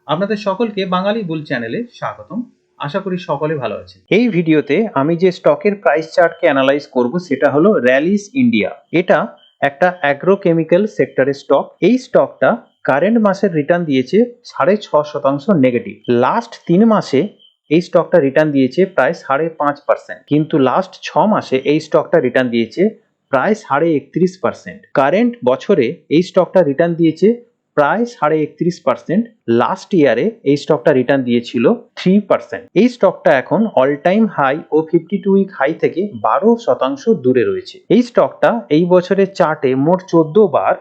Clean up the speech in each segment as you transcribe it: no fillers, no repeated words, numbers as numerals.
আপনাদের সকলকে বাঙালি বুল চ্যানেলে স্বাগতম। আশা করি সকলে ভালো আছেন। এই ভিডিওতে আমি যে স্টকের প্রাইস চার্টকে অ্যানালাইজ করব সেটা হলো র্যালিস ইন্ডিয়া। এটা একটা অ্যাগ্রোকেমিক্যাল সেক্টরের স্টক। এই স্টকটা কারেন্ট মাসের রিটার্ন দিয়েছে 6.5% নেগেটিভ। লাস্ট 3 মাসে এই স্টকটা রিটার্ন দিয়েছে প্রায় 5.5%, কিন্তু লাস্ট 6 মাসে এই স্টকটা রিটার্ন দিয়েছে প্রায় 31.5%। কারেন্ট বছরে এই স্টকটা রিটার্ন দিয়েছে প্রায় 31.5%। লাস্ট ইয়ারে এই স্টকটা রিটার্ন দিয়েছিল 3%। এই স্টকটা এখন অল টাইম হাই ও 52 উইক হাই থেকে 12% দূরে রয়েছে। এই স্টকটা এই বছরের চার্টে মোট 14 বার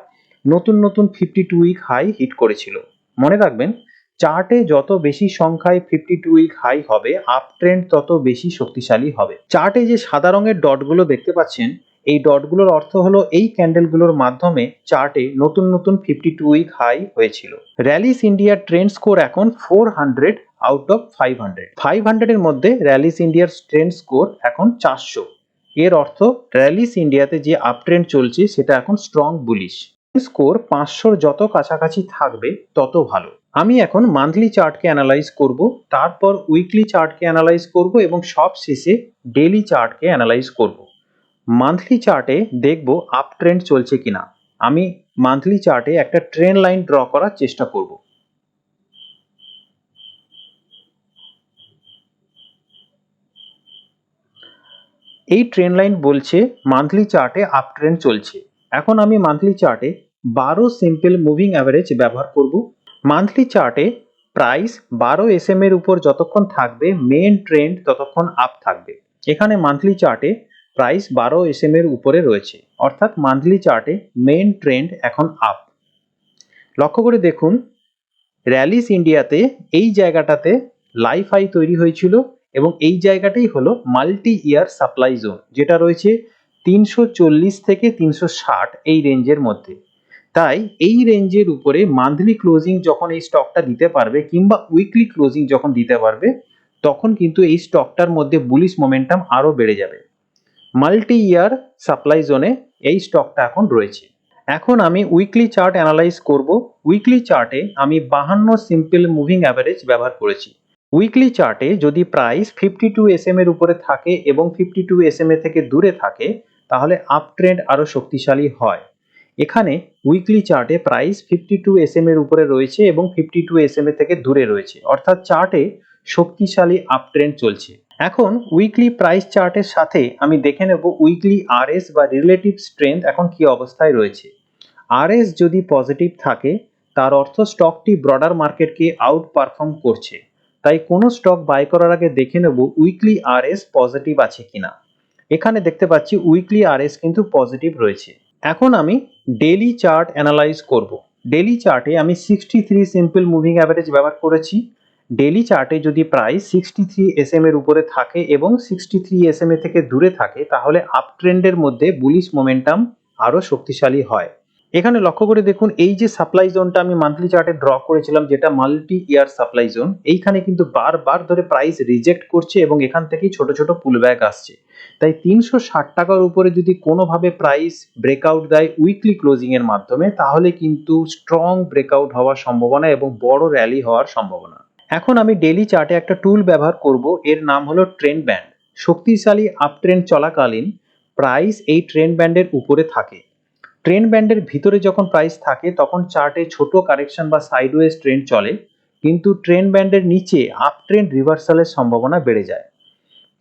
নতুন নতুন 52 উইক হাই হিট করেছিল। মনে রাখবেন, চার্টে যত বেশি সংখ্যায় 52 উইক হাই হবে, আপ ট্রেন্ড তত বেশি শক্তিশালী হবে। চার্টে যে সাদা রঙের ডটগুলো দেখতে পাচ্ছেন, এই ডটগুলোর অর্থ হলো এই ক্যান্ডেলগুলোর মাধ্যমে চার্টে নতুন নতুন 52 উইক হাই হয়েছিল। র্যালিস ইন্ডিয়ার ট্রেন্ড স্কোর এখন 400 আউট অফ 500। 500 এর মধ্যে র্যালিস ইন্ডিয়ার ট্রেন্ড স্কোর এখন 400। এর অর্থ র্যালিস ইন্ডিয়াতে যে আপ ট্রেন্ড চলছে সেটা এখন স্ট্রং বুলিশ। স্কোর 500 যত কাছাকাছি থাকবে তত ভালো। আমি এখন মান্থলি চার্টকে অ্যানালাইজ করব, তারপর উইকলি চার্টকে অ্যানালাইজ করব এবং সব শেষে ডেইলি চার্টকে অ্যানালাইজ করব। মান্থলি চার্টে দেখব আপ ট্রেন্ড চলছে কিনা। আমি মান্থলি চার্টে একটা ট্রেন্ড লাইন ড্র করার চেষ্টা করব। এই ট্রেন্ড লাইন বলছে মান্থলি চার্টে আপ ট্রেন্ড চলছে। এখন আমি মান্থলি চার্টে 12 সিম্পল মুভিং অ্যাভারেজ ব্যবহার করব। মান্থলি চার্টে প্রাইস 12 SM এর উপর যতক্ষণ থাকবে মেন ট্রেন্ড ততক্ষণ আপ থাকবে। এখানে মান্থলি চার্টে প্রাইস 12 SM এর উপরে রয়েছে, অর্থাৎ মান্থলি চার্টে মেন ট্রেন্ড এখন আপ। লক্ষ্য করে দেখুন, র্যালিস ইন্ডিয়াতে এই জায়গাটাতে লাইফ হাই তৈরি হয়েছিল এবং এই জায়গাটাই হলো মাল্টি ইয়ার সাপ্লাই জোন, যেটা রয়েছে 340 থেকে 360 এই রেঞ্জের মধ্যে। তাই এই রেঞ্জের উপরে মান্থলি ক্লোজিং যখন এই স্টকটা দিতে পারবে কিংবা উইকলি ক্লোজিং যখন দিতে পারবে, তখন কিন্তু এই স্টকটার মধ্যে বুলিশ মোমেন্টাম আরো বেড়ে যাবে। মাল্টি ইয়ার সাপ্লাই জোনে এই স্টকটা এখন রয়েছে। এখন আমি উইকলি চার্ট অ্যানালাইজ করব। উইকলি চার্টে আমি 52 সিম্পল মুভিং অ্যাভারেজ ব্যবহার করেছি। উইকলি চার্টে যদি প্রাইস 52 SM এর উপরে থাকে এবং 52 SMA থেকে দূরে থাকে, তাহলে আপ ট্রেন্ড আরো শক্তিশালী হয়। এখানে উইকলি চার্টে প্রাইস 52 SM এর উপরে রয়েছে এবং 52 SMA থেকে দূরে রয়েছে, অর্থাৎ চার্টে শক্তিশালী আপ ট্রেন্ড চলছে। এখন উইকলি প্রাইস চার্টের সাথে আমি দেখে নেব উইকলি RS বা রিলেটিভ স্ট্রেংথ এখন কি অবস্থায় রয়েছে। RS যদি পজিটিভ থাকে, তার অর্থ স্টকটি ব্রডার মার্কেটকে আউট পারফর্ম করছে। তাই কোনো স্টক বাই করার আগে দেখে নেব উইকলি RS পজিটিভ আছে কিনা। এখানে দেখতে পাচ্ছি উইকলি RS কিন্তু পজিটিভ রয়েছে। এখন আমি ডেইলি চার্ট অ্যানালাইজ করব। ডেইলি চার্টে আমি 63 সিম্পল মুভিং অ্যাভারেজ ব্যবহার করেছি। ডেইলি চার্টে যদি প্রাইস 63 SM এর উপরে থাকে এবং 63 SMA থেকে দূরে থাকে, তাহলে আপ ট্রেন্ডের মধ্যে বুলিশ মোমেন্টাম আরো শক্তিশালী হয়। এখানে লক্ষ্য করে দেখুন, এই যে সাপ্লাই জোনটা আমি মান্থলি চার্টে ড্র করেছিলাম, যেটা মাল্টি ইয়ার সাপ্লাই জোন, এইখানে কিন্তু বারবার ধরে প্রাইস রিজেক্ট করছে এবং এখান থেকেই ছোট ছোট পুলব্যাক আসছে। তাই 360 টাকার উপরে যদি কোনোভাবে প্রাইস ব্রেকআউট দেয় উইকলি ক্লোজিং এর মাধ্যমে, তাহলে কিন্তু স্ট্রং ব্রেকআউট হওয়ার সম্ভাবনা এবং বড় র্যালি হওয়ার সম্ভাবনা। এখন আমি ডেইলি চার্টে একটা টুল ব্যবহার করব, এর নাম হলো ট্রেন্ড ব্যান্ড। শক্তিশালী আপ ট্রেন্ড চলাকালীন প্রাইস এই ট্রেন্ড ব্যান্ডের উপরে থাকে। ট্রেন্ড ব্যান্ডের ভিতরে যখন প্রাইস থাকে তখন চার্টে ছোট কারেকশন বা সাইডওয়েজ ট্রেন্ড চলে, কিন্তু ট্রেন্ড ব্যান্ডের নিচে আপ ট্রেন্ড রিভার্সালের সম্ভাবনা বেড়ে যায়।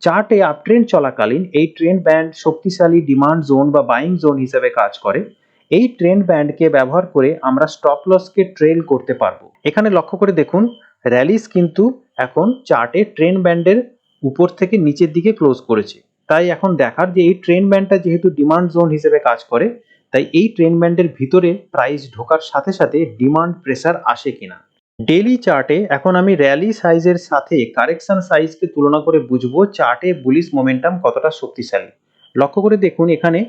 চার্টে আপ ট্রেন্ড চলাকালীন এই ট্রেন্ড ব্যান্ড শক্তিশালী ডিমান্ড জোন বা বাইং জোন হিসেবে কাজ করে। এই ট্রেন্ড ব্যান্ডকে ব্যবহার করে আমরা স্টপ লসকে ট্রেল করতে পারবো। এখানে লক্ষ্য করে দেখুন, র্যালিস কিন্তু এখন চার্টে ট্রেন্ড ব্যান্ডের উপর থেকে নিচের দিকে ক্লোজ করেছে। তাই এখন দেখার যে এই ট্রেন্ড ব্যান্ডটা যেহেতু ডিমান্ড জোন হিসেবে কাজ করে, তাই এই ট্রেন্ড ব্যান্ডের ভিতরে প্রাইস ঢোকার সাথে সাথে ডিমান্ড প্রেসার আসে কিনা। ডেইলি চার্টে এখন আমি র্যালি সাইজের সাথে কারেকশন সাইজকে তুলনা করে বুঝবো চার্টে বুলিশ মোমেন্টাম কতটা শক্তিশালী। লক্ষ্য করে দেখুন, এখানে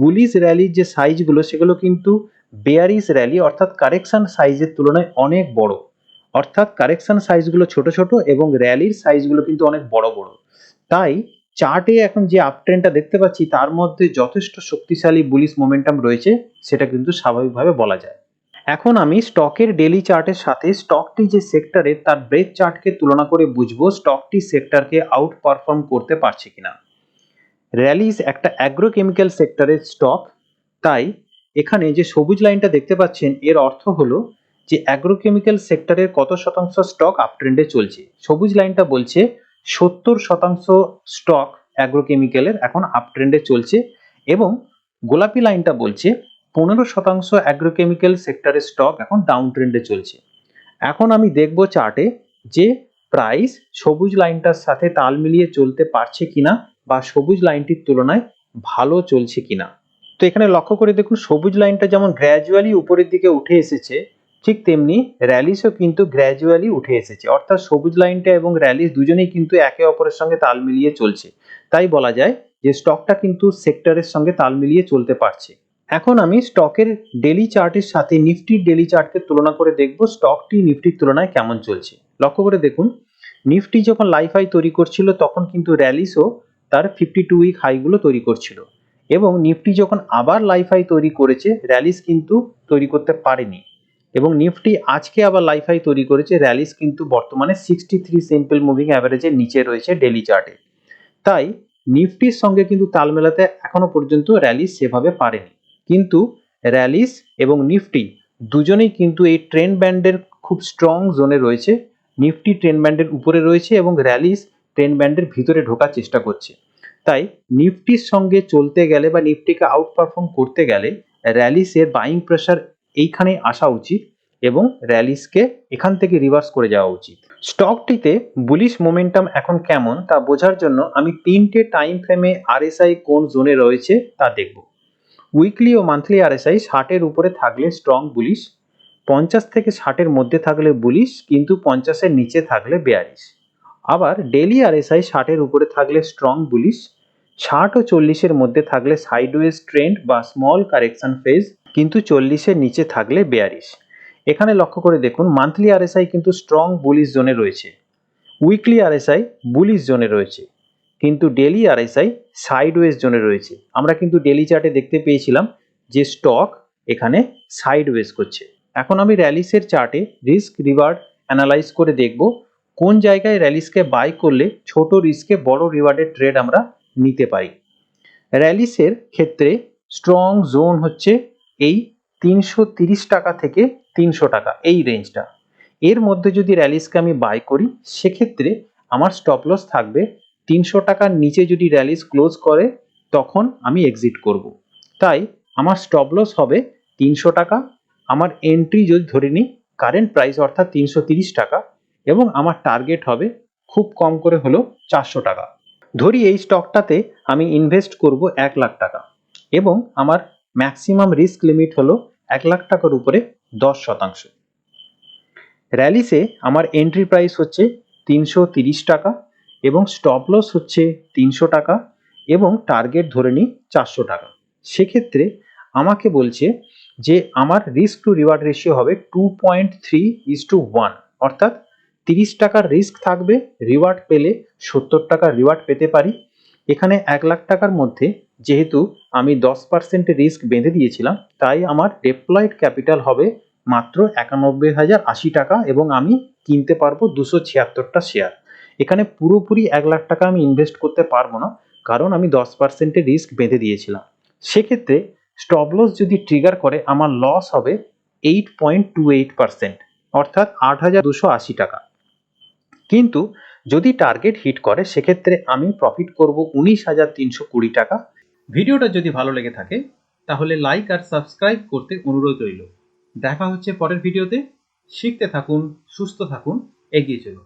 বুলিশ র্যালির যে সাইজগুলো সেগুলো কিন্তু বেয়ারিশ র্যালি অর্থাৎ কারেকশন সাইজের তুলনায় অনেক বড়। অর্থাৎ কারেকশন সাইজগুলো ছোট ছোট এবং র্যালির সাইজগুলো কিন্তু অনেক বড় বড়। তাই চার্টে এখন যে আপ ট্রেন্ডটা দেখতে পাচ্ছি তার মধ্যে যথেষ্ট শক্তিশালী বুলিশ মোমেন্টাম রয়েছে, সেটা কিন্তু স্বাভাবিকভাবে বলা যায়। এখন আমি স্টকের ডেলি চার্টের সাথে স্টকটি যে সেক্টরে তার ব্রেথ চার্টকে তুলনা করে বুঝবো স্টকটি সেক্টরকে আউট পারফর্ম করতে পারছে কিনা। র্যালিস একটা অ্যাগ্রোকেমিক্যাল সেক্টরের স্টক, তাই এখানে যে সবুজ লাইনটা দেখতে পাচ্ছেন এর অর্থ হলো যে অ্যাগ্রোকেমিক্যাল সেক্টরের কত শতাংশ স্টক আপট্রেন্ডে চলছে। সবুজ লাইনটা বলছে 70% স্টক অ্যাগ্রোকেমিক্যালের এখন আপট্রেন্ডে চলছে এবং গোলাপি লাইনটা বলছে 15% অ্যাগ্রোকেমিক্যাল সেক্টরের স্টক এখন ডাউন ট্রেন্ডে চলছে। এখন আমি দেখব চার্টে যে প্রাইস সবুজ লাইনটার সাথে তাল মিলিয়ে চলতে পারছে কিনা বা সবুজ লাইনটির তুলনায় ভালো চলছে কিনা। তো এখানে লক্ষ্য করে দেখুন সবুজ লাইনটা যেমন গ্র্যাজুয়ালি উপরের দিকে উঠে এসেছে, ঠিক তেমনি র্যালিসও কিন্তু গ্র্যাজুয়ালি উঠে এসেছে, অর্থাৎ সবুজ লাইনটা এবং র্যালিস দুজনেই কিন্তু একে অপরের সঙ্গে তাল মিলিয়ে চলছে। তাই বলা যায় যে স্টকটা কিন্তু সেক্টরের সঙ্গে তাল মিলিয়ে চলতে পারছে। এখন আমি স্টকের ডেলি চার্টের সাথে নিফটির ডেলি চার্টকে তুলনা করে দেখব স্টকটি নিফটির তুলনায় কেমন চলছে। লক্ষ্য করে দেখুন নিফটি যখন লাইফ হাই তৈরি করছিল তখন কিন্তু র্যালিসও তার 52 উইক হাইগুলো তৈরি করছিল এবং নিফটি যখন আবার লাইফ হাই তৈরি করেছে র্যালিস কিন্তু তৈরি করতে পারেনি এবং নিফটি আজকে আবার লাইফ হাই তৈরি করেছে, র্যালিস কিন্তু বর্তমানে 63 সিম্পল মুভিং অ্যাভারেজের নিচে রয়েছে ডেলি চার্টে। তাই নিফটির সঙ্গে কিন্তু তাল মেলাতে এখনো পর্যন্ত র্যালিস সেভাবে পারেনি, কিন্তু র্যালিস এবং নিফটি দুজনেই কিন্তু এই ট্রেন্ড ব্যান্ডের খুব স্ট্রং জোনে রয়েছে। নিফটি ট্রেন্ড ব্যান্ডের উপরে রয়েছে এবং র্যালিস ট্রেন্ড ব্যান্ডের ভিতরে ঢোকার চেষ্টা করছে। তাই নিফটির সঙ্গে চলতে গেলে বা নিফটিকে আউট পারফর্ম করতে গেলে র্যালিসের বাইং প্রেশার এইখানে আসা উচিত এবং র্যালিসকে এখান থেকে রিভার্স করে যাওয়া উচিত। স্টকটিতে বুলিশ মোমেন্টাম এখন কেমন তা বোঝার জন্য আমি তিনটে টাইম ফ্রেমে আরএসআই কোন জোনে রয়েছে তা দেখব। উইকলি ও মান্থলি আরএসআই 60-এর উপরে থাকলে স্ট্রং বুলিশ, 50 থেকে 60-এর মধ্যে থাকলে বুলিশ কিন্তু 50-এর নিচে থাকলে বেয়ারিশ। আবার ডেলি আরএসআই 60-এর উপরে থাকলে স্ট্রং বুলিশ, 60 ও 40-এর মধ্যে থাকলে সাইডওয়েজ ট্রেন্ড বা স্মল কারেকশন ফেজ কিন্তু 40-এর নিচে থাকলে বেয়ারিশ। এখানে লক্ষ্য করে দেখুন মান্থলি আরএসআই কিন্তু স্ট্রং বুলিশ জোনে রয়েছে, উইকলি আরএসআই বুলিশ জোনে রয়েছে, কিন্তু ডেলি আরএসআই সাইডওয়েজ জোনে রয়েছে। আমরা কিন্তু ডেলি চার্টে দেখতে পেয়েছিলাম যে স্টক এখানে সাইডওয়েজ করছে। এখন আমি র্যালিসের চার্টে রিস্ক রিওয়ার্ড অ্যানালাইজ করে দেখব কোন জায়গায় র্যালিসকে বাই করলে ছোট রিস্কে বড় রিওয়ার্ডের ট্রেড আমরা নিতে পারি। র্যালিসের ক্ষেত্রে স্ট্রং জোন হচ্ছে এই 330 টাকা থেকে 300 টাকা, এই রেঞ্জটা। এর মধ্যে যদি র্যালিসকে আমি বাই করি সেক্ষেত্রে আমার স্টপ লস থাকবে 300 টাকার নিচে যদি র্যালিস ক্লোজ করে তখন আমি এক্সিট করব। তাই আমার স্টপ লস হবে 300 টাকা, আমার এন্ট্রি যদি ধরে নিই কারেন্ট প্রাইস অর্থাৎ 330 টাকা এবং আমার টার্গেট হবে খুব কম করে হলো 400 টাকা। ধরি এই স্টকটাতে আমি ইনভেস্ট করব 1 লাখ টাকা এবং আমার ম্যাক্সিমাম রিস্ক লিমিট হলো 1 লাখ টাকার উপরে 10%। র্যালিসে আমার এন্ট্রি প্রাইস হচ্ছে 330 টাকা এবং স্টপ লস হচ্ছে 300 টাকা এবং টার্গেট ধরে নিই 400 টাকা। সেক্ষেত্রে আমাকে বলছে যে আমার রিস্ক টু রিওয়ার্ড রেশিও হবে 2.3:1, অর্থাৎ 30 টাকার রিস্ক থাকবে, রিওয়ার্ড পেলে 70 টাকার রিওয়ার্ড পেতে পারি। এখানে 1 লাখ টাকার মধ্যে যেহেতু আমি 10% রিস্ক বেঁধে দিয়েছিলাম তাই আমার ডেপ্লয়েড ক্যাপিটাল হবে মাত্র 91,080 টাকা এবং আমি কিনতে পারবো 276টা শেয়ার। এখানে পুরোপুরি 1 লাখ টাকা আমি ইনভেস্ট করতে পারবো না কারণ আমি 10% রিস্ক বেঁধে দিয়েছিলাম। সেক্ষেত্রে স্টপ লস যদি ট্রিগার করে আমার লস হবে 8.28%, অর্থাৎ 8,280 টাকা। কিন্তু যদি টার্গেট হিট করে সেক্ষেত্রে আমি প্রফিট করব 19,320 টাকা। ভিডিওটা যদি ভালো লেগে থাকে তাহলে লাইক আর সাবস্ক্রাইব করতে অনুরোধ রইল। দেখা হচ্ছে পরের ভিডিওতে। শিখতে থাকুন, সুস্থ থাকুন, এগিয়ে চলুন।